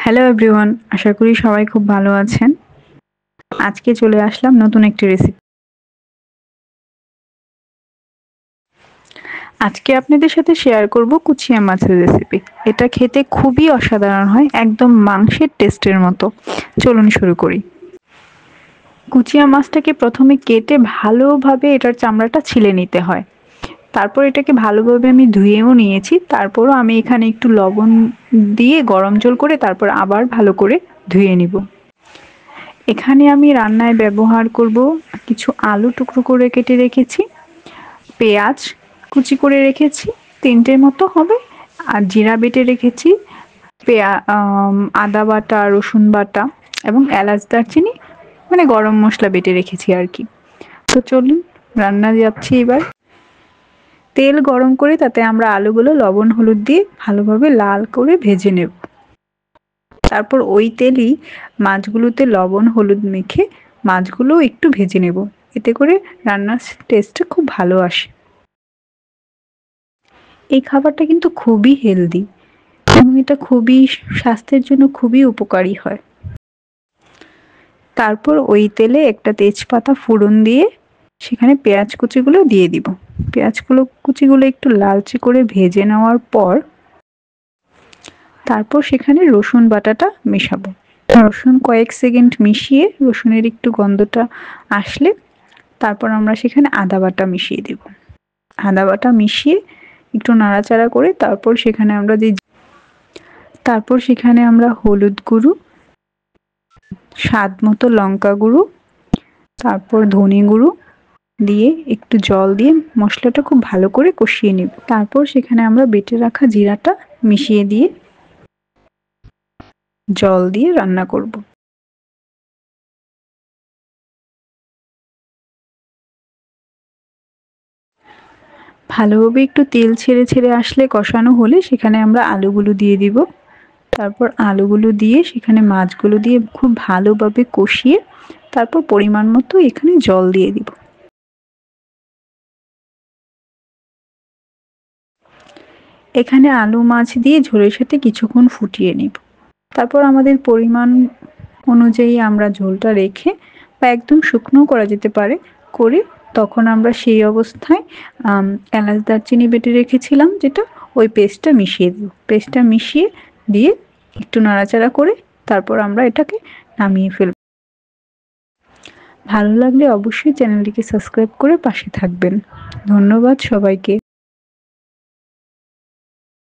Hello everyone, আশা করি সবাই খুব ভালো আছেন। আজকে চলে আসলাম নতুন একটি রেসিপি। আজকে আপনাদের সাথে শেয়ার করব কুচিয়া মাছের রেসিপি। এটা খেতে খুবই অসাধারণ হয়, একদম মাংসের টেস্টের মতো। চলুন শুরু করি। কুচিয়া মাছটাকে প্রথমে কেটে ভালোভাবে এটার চামড়াটা ছিলে নিতে হয়। তারপর এটাকে ভালোভাবে আমি ধুয়েও নিয়েছি। তারপরও আমি এখানে একটু লবণ দিয়ে গরম জল করে তারপর আবার ভালো করে ধুয়ে নিব। এখানে আমি রান্নায় ব্যবহার করব কিছু আলু টুকরো করে কেটে রেখেছি, পেঁয়াজ কুচি করে রেখেছি, 3টে মতো হবে, আর জিরা বেটে রেখেছি, আদা বাটা, রসুন বাটা এবং এলাচ দারচিনি মানে গরম মশলা বেটে রেখেছি আর কি। তো চলুন রান্না যাচ্ছি এবার। তেল গরম করে তাতে আমরা আলুগুলো লবণ হলুদ দিয়ে ভালোভাবে লাল করে ভেজে নেব। তারপর ওই তেলই মাছগুলোতে লবণ হলুদ মেখে মাছগুলো একটু ভেজে নেব, এতে করে রান্নার টেস্টটা খুব ভালো আসে। এই খাবারটা কিন্তু খুবই হেলদি এবং এটা খুবই স্বাস্থ্যের জন্য খুবই উপকারী হয়। তারপর ওই তেলে একটা তেজপাতা ফোড়ন দিয়ে সেখানে পেঁয়াজ কুচিগুলো দিয়ে দিব। কুচিগুলো একটু লালচে করে ভেজে নেওয়ার পর তারপর সেখানে রসুন বাটাটা মেশাবো। রসুন কয়েক সেকেন্ড মিশিয়ে রসুনের একটু গন্ধটা আসলে তারপর আমরা সেখানে আদা বাটা মিশিয়ে দেব। আদা বাটা মিশিয়ে একটু নাড়াচাড়া করে তারপর সেখানে আমরা হলুদ গুঁড়ো, স্বাদ মতো লঙ্কা গুঁড়ো, তারপর ধনে গুঁড়ো দিয়ে একটু জল দিয়ে মশলাটা খুব ভালো করে কষিয়ে নেব। তারপর সেখানে আমরা বেটে রাখা জিরাটা মিশিয়ে দিয়ে জল দিয়ে রান্না করব। ভালোভাবে একটু তেল ছেড়ে ছেড়ে আসলে কষানো হলে সেখানে আমরা আলুগুলো দিয়ে দিব। তারপর আলুগুলো দিয়ে সেখানে মাছগুলো দিয়ে খুব ভালোভাবে কষিয়ে তারপর পরিমাণ মতো এখানে জল দিয়ে দিব। এখানে আলু মাছ দিয়ে ঝোলের সাথে কিছুক্ষণ ফুটিয়ে নিব। তারপর আমাদের পরিমাণ অনুযায়ী আমরা ঝোলটা রেখে বা একদম শুকনো করা যেতে পারে করে তখন আমরা সেই অবস্থায় এলাচ দারচিনি বেটে রেখেছিলাম যেটা, ওই পেস্টটা মিশিয়ে দেব। পেস্টটা মিশিয়ে দিয়ে একটু নাড়াচাড়া করে তারপর আমরা এটাকে নামিয়ে ফেলব। ভালো লাগলে অবশ্যই চ্যানেলটিকে সাবস্ক্রাইব করে পাশে থাকবেন। ধন্যবাদ সবাইকে।